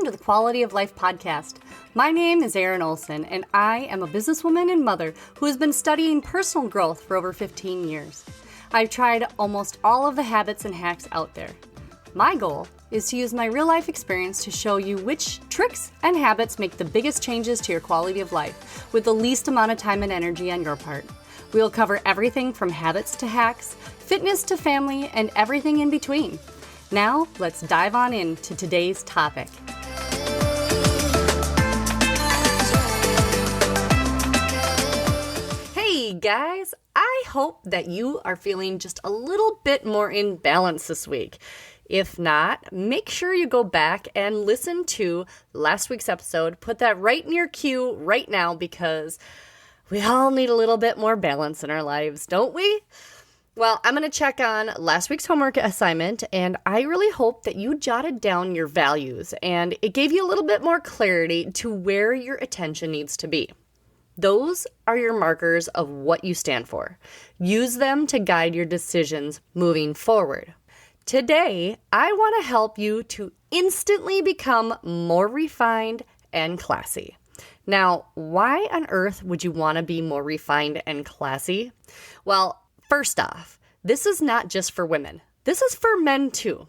to the Quality of Life podcast. My name is Erin Olson, and I am a businesswoman and mother who has been studying personal growth for over 15 years. I've tried almost all of the habits and hacks out there. My goal is to use my real-life experience to show you which tricks and habits make the biggest changes to your quality of life with the least amount of time and energy on your part. We will cover everything from habits to hacks, fitness to family, and everything in between. Now, let's dive on into today's topic. Hey guys, I hope that you are feeling just a little bit more in balance this week. If not, make sure you go back and listen to last week's episode. Put that right in your queue right now because we all need a little bit more balance in our lives, don't we? Well, I'm going to check on last week's homework assignment, and I really hope that you jotted down your values and it gave you a little bit more clarity to where your attention needs to be. Those are your markers of what you stand for. Use them to guide your decisions moving forward. Today, I want to help you to instantly become more refined and classy. Now, why on earth would you want to be more refined and classy? Well, first off, this is not just for women. This is for men too.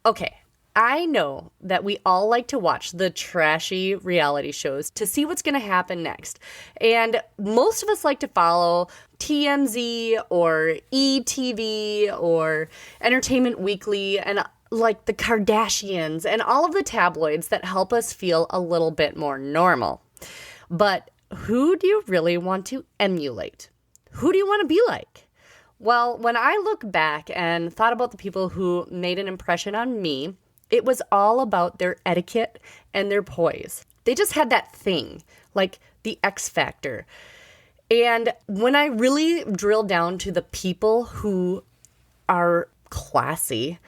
Okay, I know that we all like to watch the trashy reality shows to see what's going to happen next. And most of us like to follow TMZ or ETV or Entertainment Weekly and like the Kardashians and all of the tabloids that help us feel a little bit more normal. But who do you really want to emulate? Who do you want to be like? Well, when I look back and thought about the people who made an impression on me, it was all about their etiquette and their poise. They just had that thing, like the X factor. And when I really drill down to the people who are classy,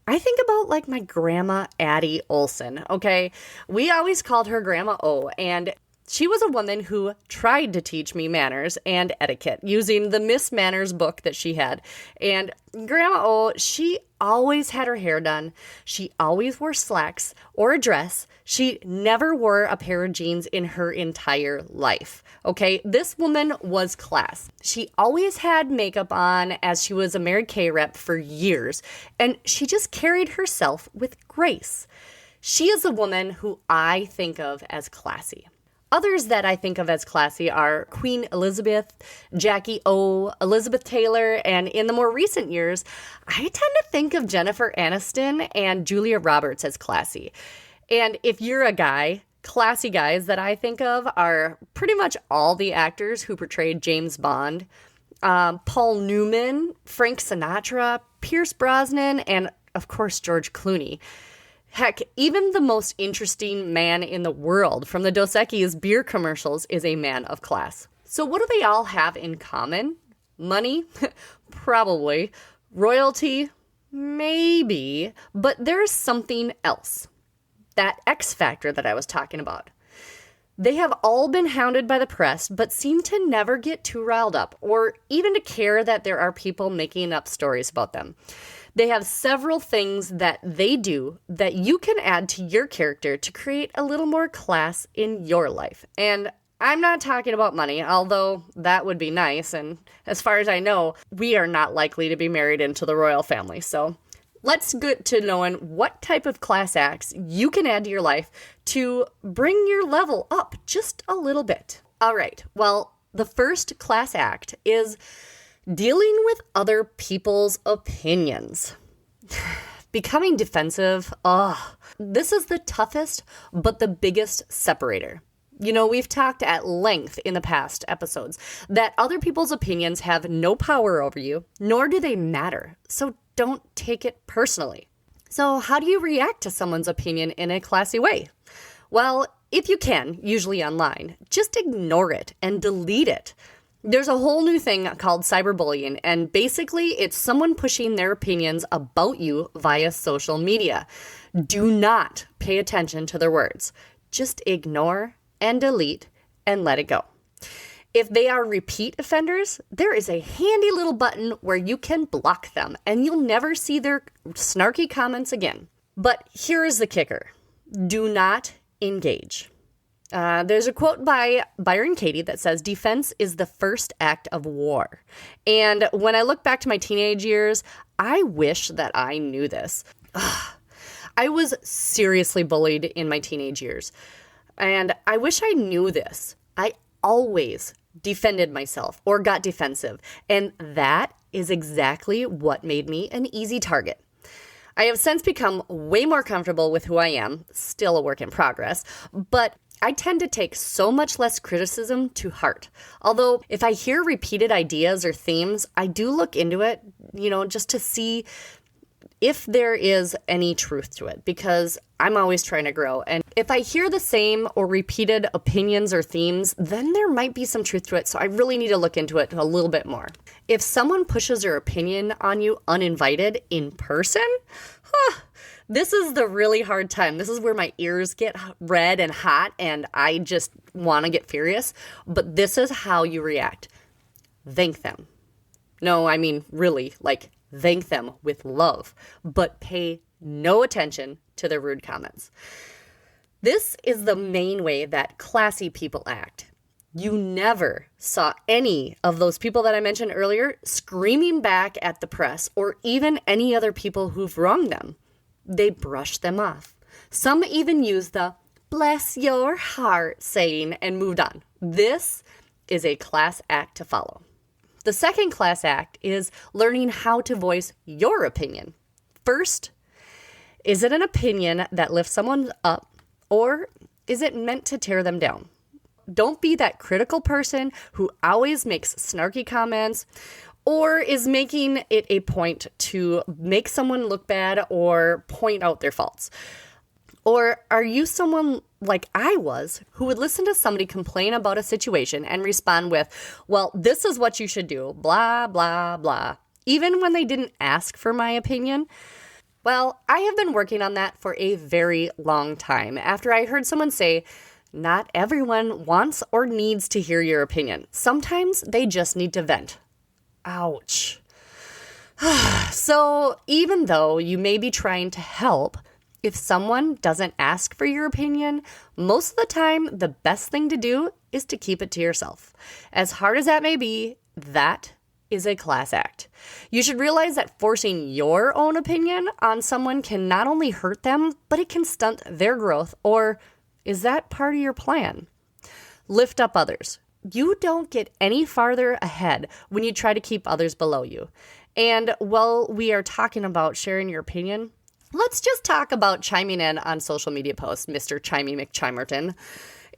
I think about like my grandma Addie Olson, okay? We always called her Grandma O, and she was a woman who tried to teach me manners and etiquette using the Miss Manners book that she had. And Grandma O, she always had her hair done. She always wore slacks or a dress. She never wore a pair of jeans in her entire life. Okay, this woman was class. She always had makeup on as she was a Mary Kay rep for years, and she just carried herself with grace. She is a woman who I think of as classy. Others that I think of as classy are Queen Elizabeth, Jackie O, Elizabeth Taylor, and in the more recent years, I tend to think of Jennifer Aniston and Julia Roberts as classy. And if you're a guy, classy guys that I think of are pretty much all the actors who portrayed James Bond, Paul Newman, Frank Sinatra, Pierce Brosnan, and of course George Clooney. Heck, even the most interesting man in the world from the Dos Equis beer commercials is a man of class. So what do they all have in common? Money? Probably. Royalty? Maybe. But there's something else. That X factor that I was talking about. They have all been hounded by the press, but seem to never get too riled up, or even to care that there are people making up stories about them. They have several things that they do that you can add to your character to create a little more class in your life. And I'm not talking about money, although that would be nice. And as far as I know, we are not likely to be married into the royal family. So let's get to knowing what type of class acts you can add to your life to bring your level up just a little bit. All right. Well, the first class act is dealing with other people's opinions. Becoming defensive, this is the toughest, but the biggest separator. You know, we've talked at length in the past episodes that other people's opinions have no power over you, nor do they matter. So don't take it personally. So how do you react to someone's opinion in a classy way? Well, if you can, usually online, just ignore it and delete it. There's a whole new thing called cyberbullying, and basically it's someone pushing their opinions about you via social media. Do not pay attention to their words. Just ignore and delete and let it go. If they are repeat offenders, there is a handy little button where you can block them, and you'll never see their snarky comments again. But here is the kicker. Do not engage. There's a quote by Byron Katie that says, defense is the first act of war. And when I look back to my teenage years, I wish that I knew this. I was seriously bullied in my teenage years. And I wish I knew this. I always defended myself or got defensive. And that is exactly what made me an easy target. I have since become way more comfortable with who I am, still a work in progress, but I tend to take so much less criticism to heart. Although if I hear repeated ideas or themes, I do look into it, just to see if there is any truth to it, because I'm always trying to grow. And if I hear the same or repeated opinions or themes, then there might be some truth to it. So I really need to look into it a little bit more. If someone pushes their opinion on you uninvited in person, this is the really hard time. This is where my ears get red and hot and I just want to get furious. But this is how you react. Thank them. No, I mean, really, thank them with love, but pay no attention to their rude comments. This is the main way that classy people act. You never saw any of those people that I mentioned earlier screaming back at the press or even any other people who've wronged them. They brush them off. Some even use the bless your heart saying and moved on. This is a class act to follow. The second class act is learning how to voice your opinion. First, is it an opinion that lifts someone up, or is it meant to tear them down? Don't be that critical person who always makes snarky comments or is making it a point to make someone look bad or point out their faults. Or are you someone like I was who would listen to somebody complain about a situation and respond with, well, this is what you should do, blah, blah, blah, even when they didn't ask for my opinion? Well, I have been working on that for a very long time after I heard someone say, not everyone wants or needs to hear your opinion. Sometimes they just need to vent. Ouch. So even though you may be trying to help, if someone doesn't ask for your opinion, most of the time, the best thing to do is to keep it to yourself. As hard as that may be, that is a class act. You should realize that forcing your own opinion on someone can not only hurt them, but it can stunt their growth. Or is that part of your plan? Lift up others. You don't get any farther ahead when you try to keep others below you. And while we are talking about sharing your opinion, let's just talk about chiming in on social media posts, Mr. Chimey McChimerton.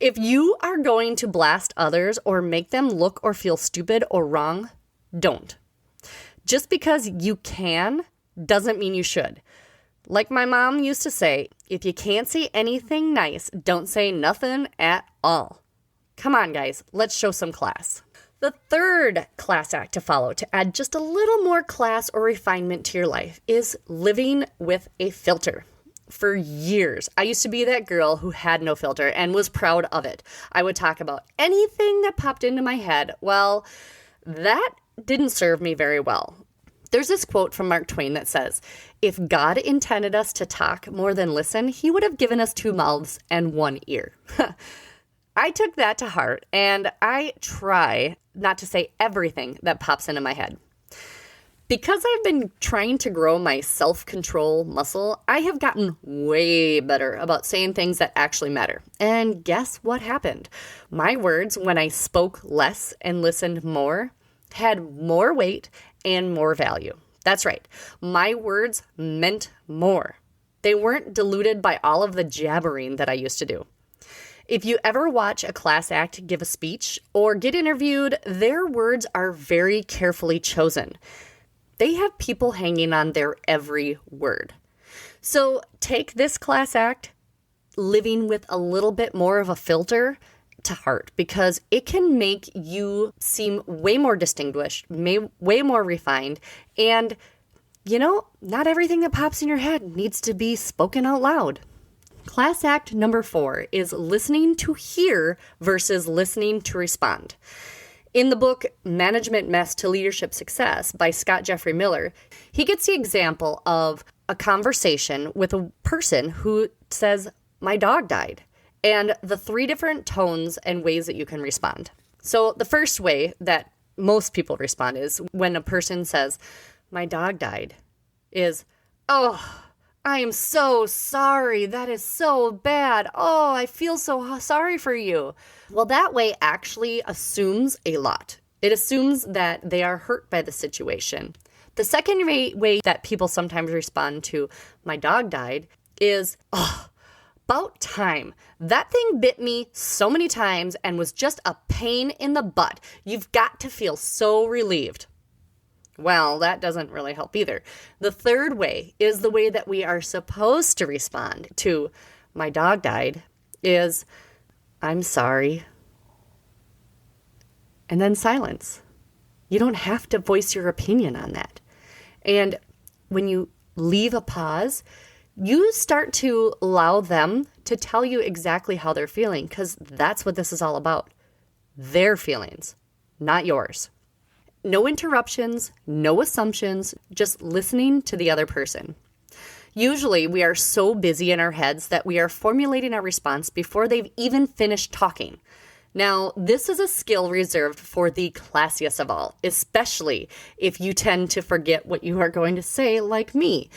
If you are going to blast others or make them look or feel stupid or wrong, don't. Just because you can doesn't mean you should. Like my mom used to say, if you can't say anything nice, don't say nothing at all. Come on, guys, let's show some class. The third class act to follow to add just a little more class or refinement to your life is living with a filter. For years, I used to be that girl who had no filter and was proud of it. I would talk about anything that popped into my head. Well, that didn't serve me very well. There's this quote from Mark Twain that says, if God intended us to talk more than listen, he would have given us 2 mouths and 1 ear. I took that to heart, and I try not to say everything that pops into my head. Because I've been trying to grow my self-control muscle, I have gotten way better about saying things that actually matter. And guess what happened? My words, when I spoke less and listened more, had more weight and more value. That's right. My words meant more. They weren't diluted by all of the jabbering that I used to do. If you ever watch a class act give a speech or get interviewed, their words are very carefully chosen. They have people hanging on their every word. So take this class act, living with a little bit more of a filter, to heart, because it can make you seem way more distinguished, way more refined, and, not everything that pops in your head needs to be spoken out loud. Class act number 4 is listening to hear versus listening to respond. In the book Management Mess to Leadership Success by Scott Jeffrey Miller, he gets the example of a conversation with a person who says, my dog died, and the 3 different tones and ways that you can respond. So the first way that most people respond is when a person says, my dog died, is, oh, I am so sorry. That is so bad. Oh, I feel so sorry for you. Well, that way actually assumes a lot. It assumes that they are hurt by the situation. The second way that people sometimes respond to my dog died is, oh, about time. That thing bit me so many times and was just a pain in the butt. You've got to feel so relieved. Well, that doesn't really help either. The third way is the way that we are supposed to respond to my dog died is, I'm sorry. And then silence. You don't have to voice your opinion on that. And when you leave a pause, you start to allow them to tell you exactly how they're feeling, because that's what this is all about. Their feelings, not yours. No interruptions, no assumptions, just listening to the other person. Usually we are so busy in our heads that we are formulating our response before they've even finished talking. Now, this is a skill reserved for the classiest of all, especially if you tend to forget what you are going to say, like me.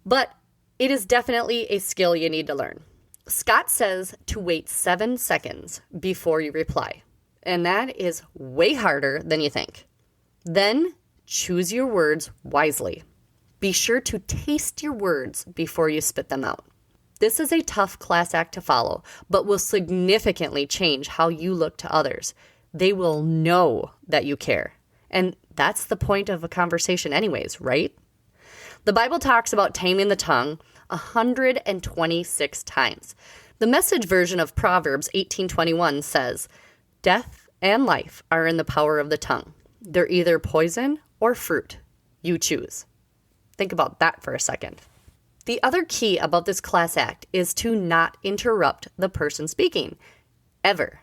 But it is definitely a skill you need to learn. Scott says to wait 7 seconds before you reply, and that is way harder than you think. Then choose your words wisely. Be sure to taste your words before you spit them out. This is a tough class act to follow, but will significantly change how you look to others. They will know that you care. And that's the point of a conversation anyways, right? The Bible talks about taming the tongue 126 times. The Message version of Proverbs 18:21 says, death and life are in the power of the tongue. They're either poison or fruit. You choose. Think about that for a second. The other key about this class act is to not interrupt the person speaking, ever.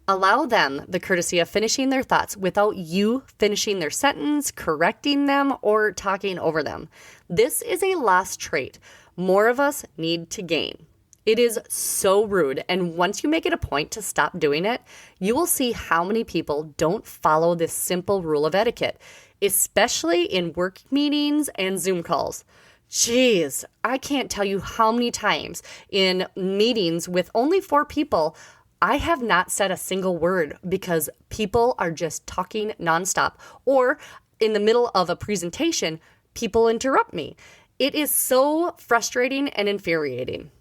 Allow them the courtesy of finishing their thoughts without you finishing their sentence, correcting them, or talking over them. This is a lost trait more of us need to gain. It is so rude, and once you make it a point to stop doing it, you will see how many people don't follow this simple rule of etiquette, especially in work meetings and Zoom calls. Jeez, I can't tell you how many times in meetings with only 4 people, I have not said a single word because people are just talking nonstop. Or in the middle of a presentation, people interrupt me. It is so frustrating and infuriating.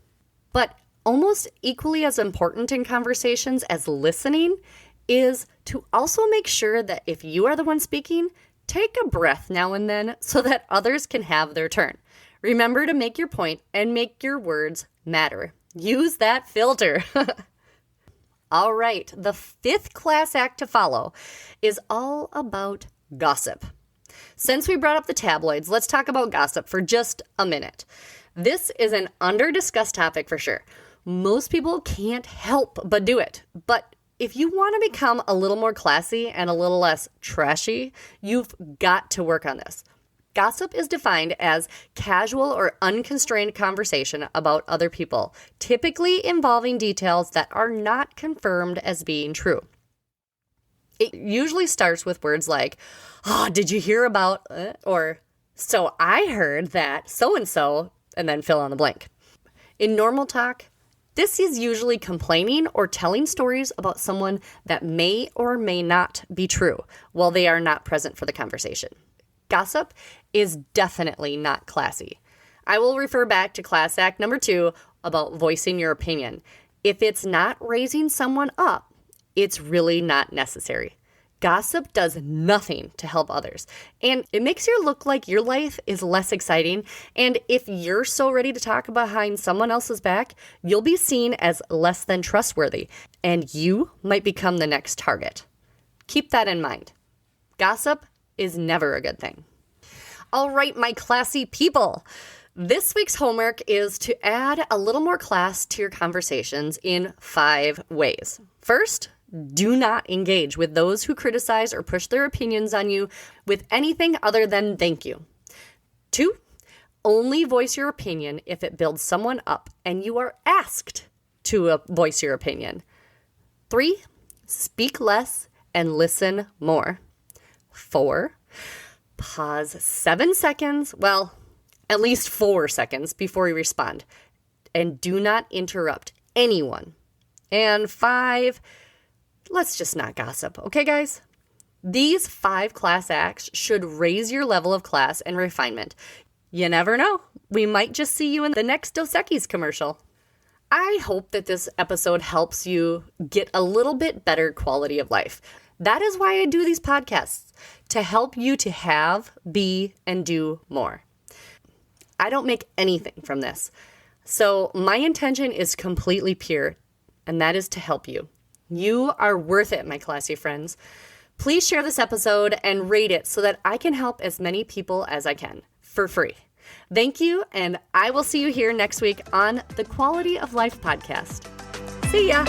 But almost equally as important in conversations as listening is to also make sure that if you are the one speaking, take a breath now and then so that others can have their turn. Remember to make your point and make your words matter. Use that filter. All right, the 5th class act to follow is all about gossip. Since we brought up the tabloids, let's talk about gossip for just a minute. This is an under-discussed topic for sure. Most people can't help but do it. But if you want to become a little more classy and a little less trashy, you've got to work on this. Gossip is defined as casual or unconstrained conversation about other people, typically involving details that are not confirmed as being true. It usually starts with words like, oh, did you hear about, or so I heard that so-and-so, and then fill in the blank. In normal talk, this is usually complaining or telling stories about someone that may or may not be true while they are not present for the conversation. Gossip is definitely not classy. I will refer back to class act number 2 about voicing your opinion. If it's not raising someone up, it's really not necessary. Gossip does nothing to help others, and it makes you look like your life is less exciting, and if you're so ready to talk behind someone else's back, you'll be seen as less than trustworthy, and you might become the next target. Keep that in mind. Gossip is never a good thing. All right, my classy people. This week's homework is to add a little more class to your conversations in 5 ways. First, do not engage with those who criticize or push their opinions on you with anything other than thank you. 2, Only voice your opinion if it builds someone up and you are asked to voice your opinion. 3, speak less and listen more. 4, pause 7 seconds, well, at least 4 seconds before you respond, and do not interrupt anyone. And 5, let's just not gossip, okay, guys? These 5 class acts should raise your level of class and refinement. You never know. We might just see you in the next Dos Equis commercial. I hope that this episode helps you get a little bit better quality of life. That is why I do these podcasts, to help you to have, be, and do more. I don't make anything from this. So my intention is completely pure, and that is to help you. You are worth it, my classy friends. Please share this episode and rate it so that I can help as many people as I can for free. Thank you, and I will see you here next week on the Quality of Life podcast. See ya!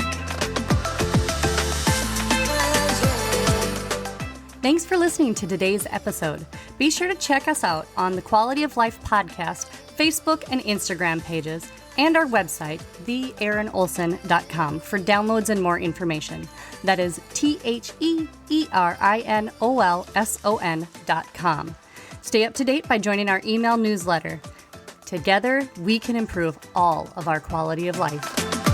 Thanks for listening to today's episode. Be sure to check us out on the Quality of Life podcast, Facebook and Instagram pages, and our website, theerinolson.com, for downloads and more information. That is THEERINOLSON.com. Stay up to date by joining our email newsletter. Together, we can improve all of our quality of life.